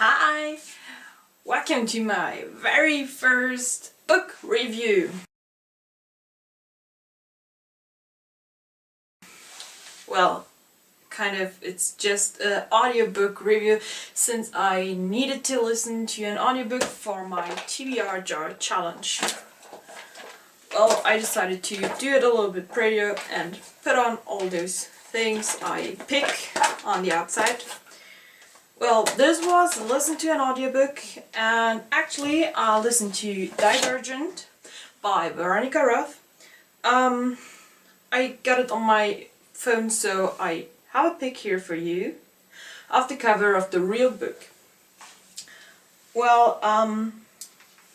Hi! Welcome to my very first book review. Well, it's just an audiobook review since I needed to listen to an audiobook for my TBR jar challenge. Well, I decided to do it a little bit prettier and put on all those things I pick on the outside. Well, this was listen to an audiobook, and actually I listened to Divergent by Veronica Roth. I got it on my phone, so I have a pic here for you of the cover of the real book. Well,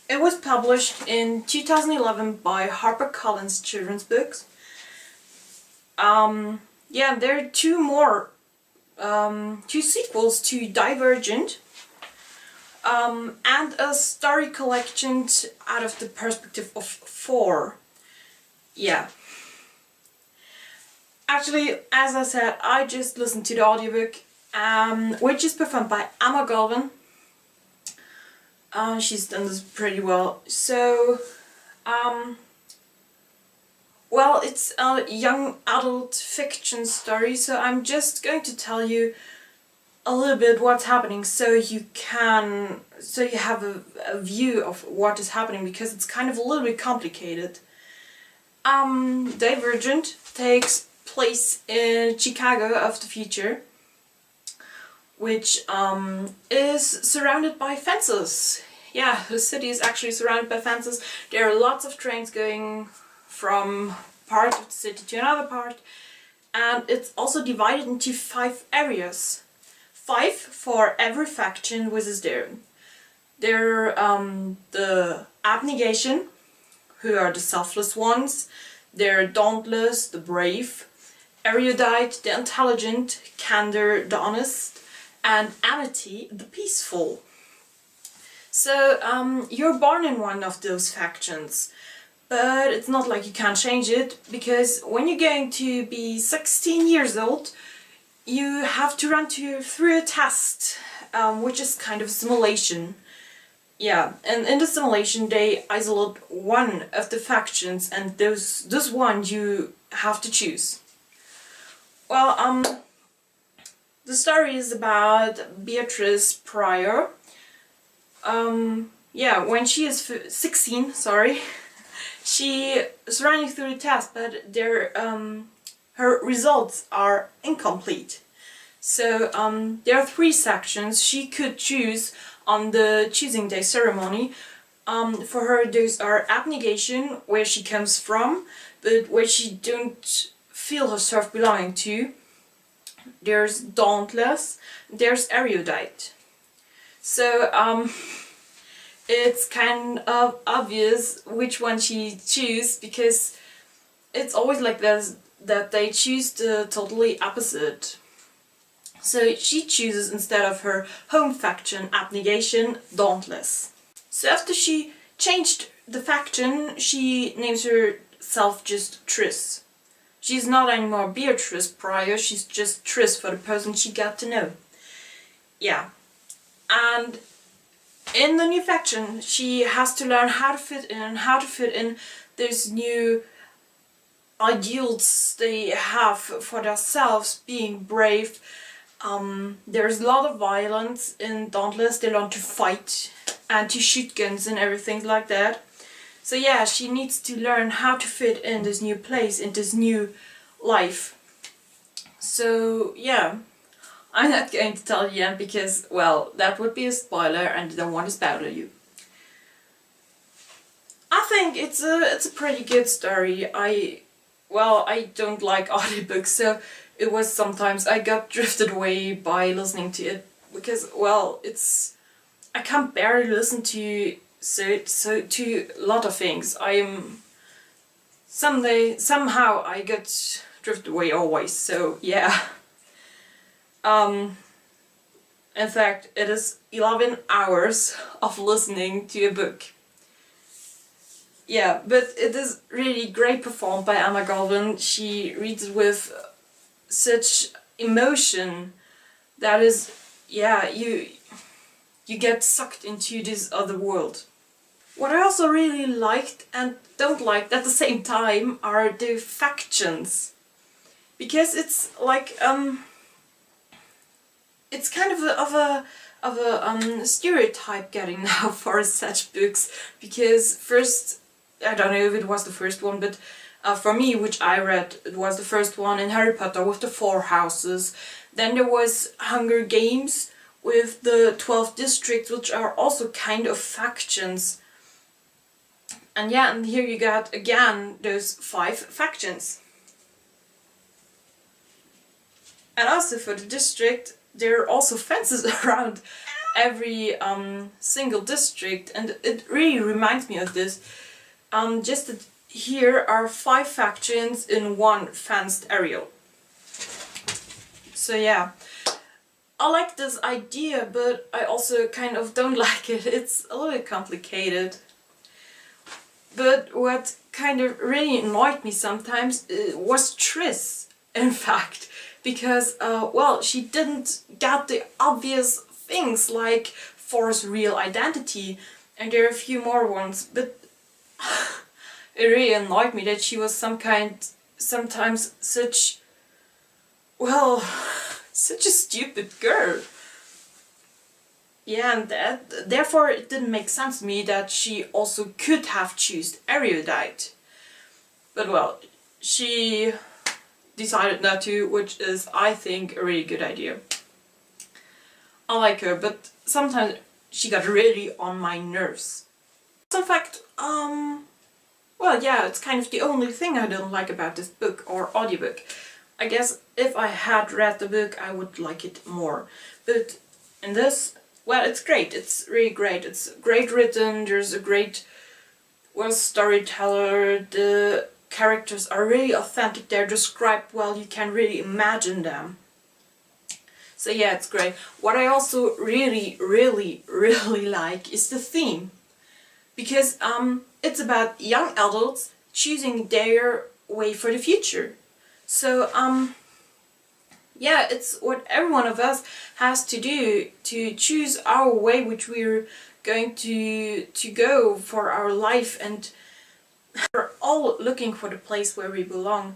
it was published in 2011 by HarperCollins Children's Books. Yeah, there are two sequels to Divergent, and a story collection out of the perspective of 4. Yeah. Actually, as I said, I just listened to the audiobook, which is performed by Emma Galvin. She's done this pretty well. So, well, it's a young adult fiction story, so I'm just going to tell you a little bit what's happening so you have a view of what is happening, because it's kind of a little bit complicated. Divergent takes place in Chicago of the future, which is surrounded by fences. Yeah, the city is actually surrounded by fences. There are lots of trains going from part of the city to another part, and it's also divided into 5 areas. 5 for every faction which is there. They're the abnegation, who are the selfless ones. They're dauntless, the brave. Erudite, the intelligent. Candor, the honest. And amity, the peaceful. So you're born in one of those factions. But it's not like you can't change it, because when you're going to be 16 years old, you have to run through a test, which is kind of a simulation. Yeah, and in the simulation they isolate one of the factions, and this one you have to choose. Well, the story is about Beatrice Pryor. Yeah, when she is 16, sorry, she is running through the test, but her results are incomplete. So there are 3 sections she could choose on the choosing day ceremony. For her, those are abnegation, where she comes from, but where she don't feel herself belonging to. There's dauntless, there's erudite. So it's kind of obvious which one she chooses, because it's always like this, that they choose the totally opposite. So she chooses, instead of her home faction, abnegation, dauntless. So after she changed the faction, she names herself just Triss. She's not anymore Beatrice Pryor, she's just Triss for the person she got to know. Yeah. And in the new faction, she has to learn how to fit in those new ideals they have for themselves, being brave. There's a lot of violence in Dauntless. They learn to fight and to shoot guns and everything like that. So yeah, she needs to learn how to fit in this new place, in this new life. So yeah, I'm not going to tell you yet, because, well, that would be a spoiler and I don't want to spoil you. I think it's a pretty good story. I don't like audiobooks, so it was sometimes I got drifted away by listening to it, because, well, I can't barely listen to to a lot of things. Somehow I get drifted away always, so yeah. In fact, it is 11 hours of listening to a book. Yeah, but it is really great performed by Emma Galvin. She reads with such emotion that is, yeah, you get sucked into this other world. What I also really liked and don't like at the same time are the factions. Because it's like, it's kind of a stereotype getting now for such books. Because first, I don't know if it was the first one, but for me, which I read, it was the first one in Harry Potter with the 4 houses. Then there was Hunger Games with the 12 districts, which are also kind of factions. And yeah, and here you got again those 5 factions. And also for the district, there are also fences around every single district, and it really reminds me of this. Just that here are 5 factions in one fenced area. So yeah, I like this idea, but I also kind of don't like it. It's a little complicated. But what kind of really annoyed me sometimes was Triss, in fact. Because, well, she didn't get the obvious things like For's real identity, and there are a few more ones, but it really annoyed me that she was sometimes such, well, such a stupid girl. Yeah, and therefore it didn't make sense to me that she also could have chosen erudite. But well, she decided not to, which is, I think, a really good idea. I like her, but sometimes she got really on my nerves. In fact, well, yeah, it's kind of the only thing I don't like about this book or audiobook. I guess if I had read the book, I would like it more. But in this, well, it's great. It's really great. It's great written. There's a great, well, storyteller. The characters are really authentic. They're described well. You can really imagine them. So yeah, it's great. What I also really like is the theme. Because it's about young adults choosing their way for the future. So yeah, it's what every one of us has to do to choose our way which we're going to go for our life, and we're all looking for the place where we belong.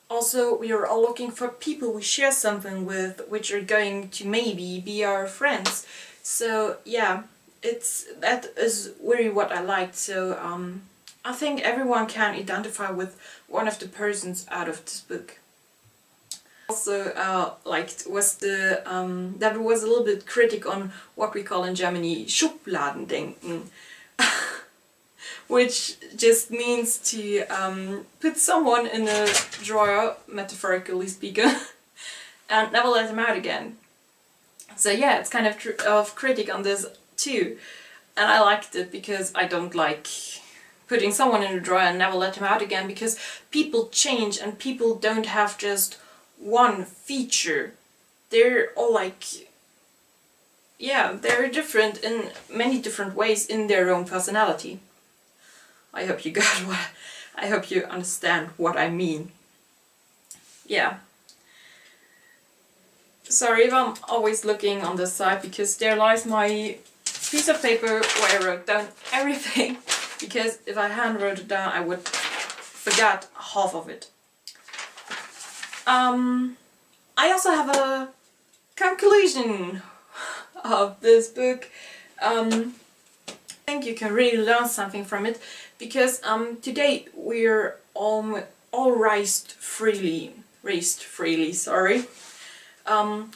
Also, we are all looking for people we share something with, which are going to maybe be our friends. So yeah, that is really what I liked. So I think everyone can identify with one of the persons out of this book. Also liked was the that was a little bit critic on what we call in Germany Schubladendenken, which just means to put someone in a drawer, metaphorically speaking, and never let them out again. So yeah, it's kind of critic on this too, and I liked it because I don't like putting someone in a drawer and never let them out again, because people change and people don't have just one feature. They're all like, yeah, they're different in many different ways in their own personality. I hope you got I hope you understand what I mean. Yeah. Sorry if I'm always looking on this side, because there lies my piece of paper where I wrote down everything, because if I hand wrote it down I would forget half of it. I also have a conclusion of this book. I think you can really learn something from it, because today we're all raised freely. Sorry.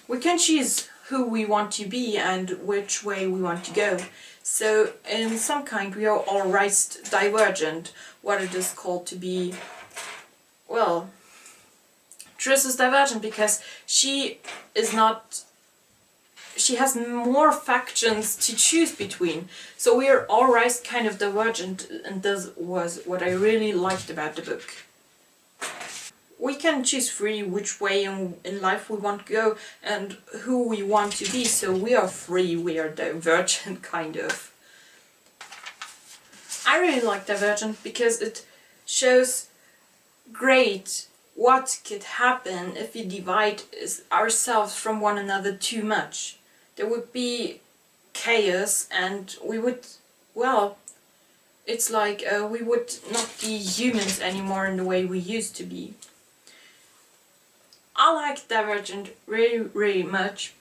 We can choose who we want to be and which way we want to go. So in some kind we are all raised divergent, what it is called to be. Well, Triss is divergent because she has more factions to choose between. So we are all raised kind of divergent, and this was what I really liked about the book. We can choose free which way in life we want to go and who we want to be, so we are free, we are divergent kind of. I really like Divergent because it shows great what could happen if we divide ourselves from one another too much. There would be chaos, and we would, well, it's like we would not be humans anymore in the way we used to be. I like Divergent really, really much.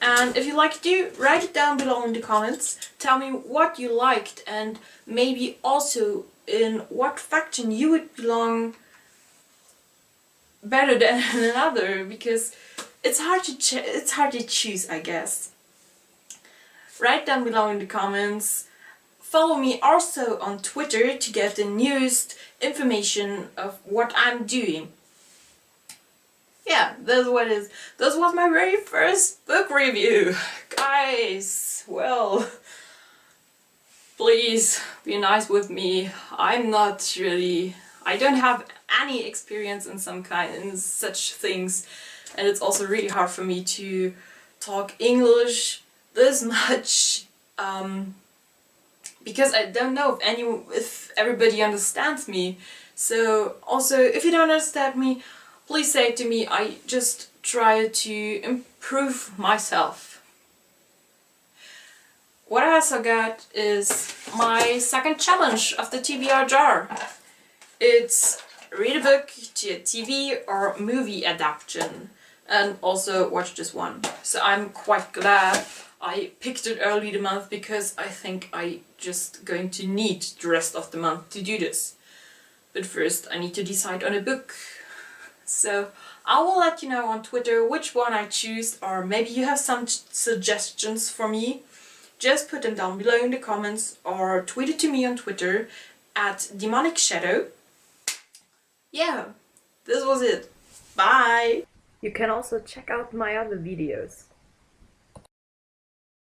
And if you liked it, write it down below in the comments. Tell me what you liked, and maybe also in what faction you would belong better than another, because it's hard to choose, I guess. Write down below in the comments. Follow me also on Twitter to get the newest information of what I'm doing. Yeah, that's what it is. This was my very first book review. Guys, well, please be nice with me. I don't have any experience in such things, and it's also really hard for me to talk English this much, because I don't know if everybody understands me. So also, if you don't understand me, please say it to me. I just try to improve myself. What I also got is my second challenge of the TBR jar. It's read a book to a TV or movie adaptation, and also watch this one. So I'm quite glad I picked it early the month, because I think I just going to need the rest of the month to do this. But first I need to decide on a book. So I will let you know on Twitter which one I choose, or maybe you have some suggestions for me. Just put them down below in the comments, or tweet it to me on Twitter at Demonic Shadow. Yeah, this was it. Bye! You can also check out my other videos.